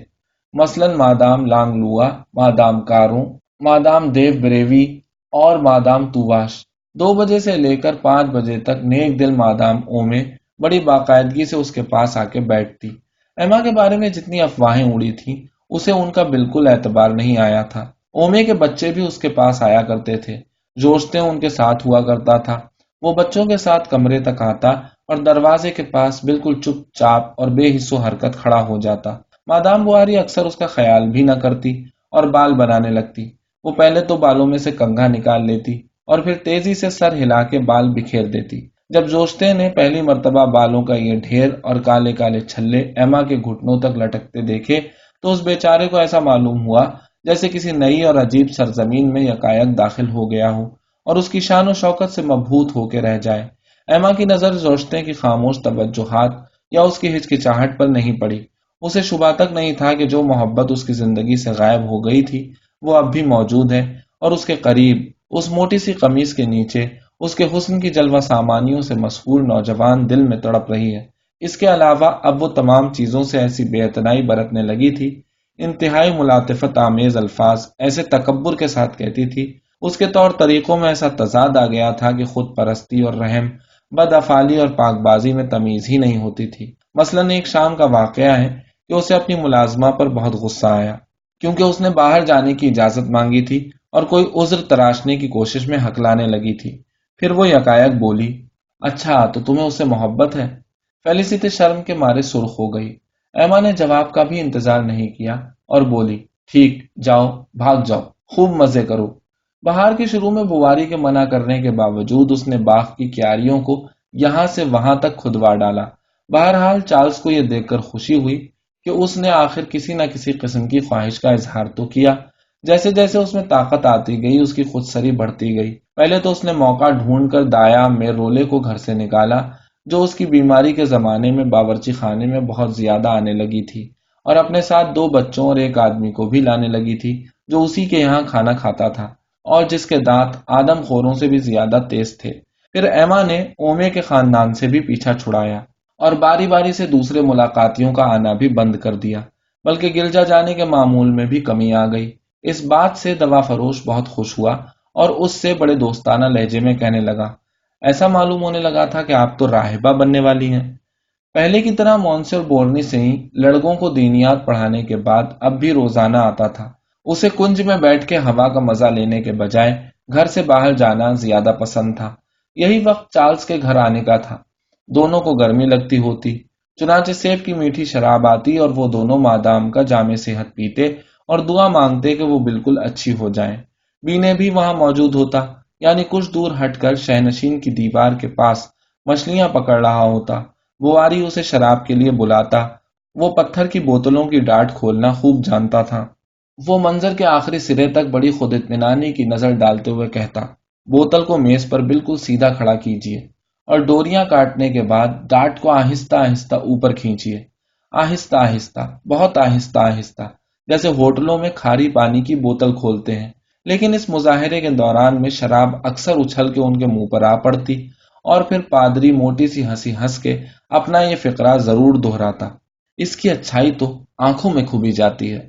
مثلاً مادام لانگلوا، مادام کاروں، مادام دیو بریوی اور مادام توواش۔ 2 بجے سے لے کر 5 بجے تک نیک دل مادام اومے بڑی باقاعدگی سے اس کے پاس آ کے بیٹھتی۔ ایما کے بارے میں جتنی افواہیں اڑی تھیں اسے ان کا بالکل اعتبار نہیں آیا تھا۔ اومے کے بچے بھی اس کے پاس آیا کرتے تھے، جوشتے ان کے ساتھ ہوا کرتا تھا۔ وہ بچوں کے ساتھ کمرے تک آتا اور دروازے کے پاس بالکل چپ چاپ اور بے حس و حرکت کھڑا ہو جاتا۔ مادام بواری اکثر اس کا خیال بھی نہ کرتی اور بال بنانے لگتی۔ وہ پہلے تو بالوں میں سے کنگھا نکال لیتی اور پھر تیزی سے سر ہلا کے بال بکھیر دیتی۔ جب جوشتے نے پہلی مرتبہ بالوں کا یہ ڈھیر اور کالے کالے چھلے ایما کے گھٹنوں تک لٹکتے دیکھے تو اس بیچارے کو ایسا معلوم ہوا جیسے کسی نئی اور عجیب سرزمین میں یکایک داخل ہو گیا ہو اور اس کی شان و شوکت سے مبہوت ہو کے رہ جائے۔ ایما کی نظر جوشتے کی خاموش توجہات یا اس کی ہچکچاہٹ پر نہیں پڑی۔ اسے شبہ تک نہیں تھا کہ جو محبت اس کی زندگی سے غائب ہو گئی تھی وہ اب بھی موجود ہے اور اس کے قریب، اس موٹی سی قمیص کے نیچے، اس کے حسن کی جلوہ سامانیوں سے مسحور نوجوان دل میں تڑپ رہی ہے۔ اس کے علاوہ اب وہ تمام چیزوں سے ایسی بے اعتنائی برتنے لگی تھی، انتہائی ملاطفت آمیز الفاظ ایسے تکبر کے ساتھ کہتی تھی، اس کے طور طریقوں میں ایسا تضاد آ گیا تھا کہ خود پرستی اور رحم، بد افعالی اور پاک بازی میں تمیز ہی نہیں ہوتی تھی۔ مثلاً ایک شام کا واقعہ ہے کہ اسے اپنی ملازمہ پر بہت غصہ آیا کیونکہ اس نے باہر جانے کی اجازت مانگی تھی اور کوئی عذر تراشنے کی کوشش میں ہکلانے لگی تھی۔ پھر وہ یکایک بولی، اچھا تو تمہیں اس سے محبت ہے؟ فیلیسیٹی شرم کے مارے سرخ ہو گئی۔ ایما نے جواب کا بھی انتظار نہیں کیا اور بولی، ٹھیک، جاؤ، بھاگ جاؤ، خوب مزے کرو۔ بہار کے شروع میں بواری کے منع کرنے کے باوجود اس نے باغ کی کیاریوں کو یہاں سے وہاں تک کھدوا ڈالا۔ بہرحال چارلز کو یہ دیکھ کر خوشی ہوئی کہ اس نے آخر کسی نہ کسی قسم کی خواہش کا اظہار تو کیا۔ جیسے جیسے اس میں طاقت آتی گئی اس کی خودسری بڑھتی گئی۔ پہلے تو اس نے موقع ڈھونڈ کر دایا میرولے کو گھر سے نکالا، جو اس کی بیماری کے زمانے میں باورچی خانے میں بہت زیادہ آنے لگی تھی، اور اپنے ساتھ 2 بچوں اور ایک آدمی کو بھی لانے لگی تھی جو اسی کے یہاں کھانا کھاتا تھا اور جس کے دانت آدم خوروں سے بھی زیادہ تیز تھے۔ پھر ایما نے اومے کے خاندان سے بھی پیچھا چھڑایا اور باری باری سے دوسرے ملاقاتیوں کا آنا بھی بند کر دیا، بلکہ گرجا جانے کے معمول میں بھی کمی آ گئی۔ اس بات سے دوا فروش بہت خوش ہوا اور اس سے بڑے دوستانہ لہجے میں کہنے لگا، ایسا معلوم ہونے لگا تھا کہ آپ تو راہبہ بننے والی ہیں۔ پہلے کی طرح مونسر بورنی سے ہی لڑکوں کو دینیات پڑھانے کے بعد اب بھی روزانہ آتا تھا۔ اسے کنج میں بیٹھ کے ہوا کا مزہ لینے کے بجائے گھر سے باہر جانا زیادہ پسند تھا۔ یہی وقت چارلز کے گھر آنے کا تھا۔ دونوں کو گرمی لگتی ہوتی، چنانچہ سیب کی میٹھی شراب آتی اور وہ دونوں مادام کا جام صحت پیتے اور دعا مانگتے کہ وہ بالکل اچھی ہو جائیں۔ بینے بھی وہاں موجود ہوتا، یعنی کچھ دور ہٹ کر شہنشین کی دیوار کے پاس مچھلیاں پکڑ رہا ہوتا۔ بواری اسے شراب کے لیے بلاتا، وہ پتھر کی بوتلوں کی ڈاٹ کھولنا خوب جانتا تھا۔ وہ منظر کے آخری سرے تک بڑی خود اطمینانی کی نظر ڈالتے ہوئے کہتا، بوتل کو میز پر بالکل سیدھا کھڑا کیجیے اور ڈوریاں کاٹنے کے بعد ڈاٹ کو آہستہ آہستہ اوپر کھینچیے، آہستہ آہستہ، بہت آہستہ آہستہ، جیسے ہوٹلوں میں کھاری پانی کی بوتل کھولتے ہیں۔ لیکن اس مظاہرے کے دوران میں شراب اکثر اچھل کے ان کے منہ پر آ پڑتی اور پھر پادری موٹی سی ہنسی ہنس کے اپنا یہ فقرہ ضرور دہراتا، اس کی اچھائی تو آنکھوں میں کھبی جاتی ہے۔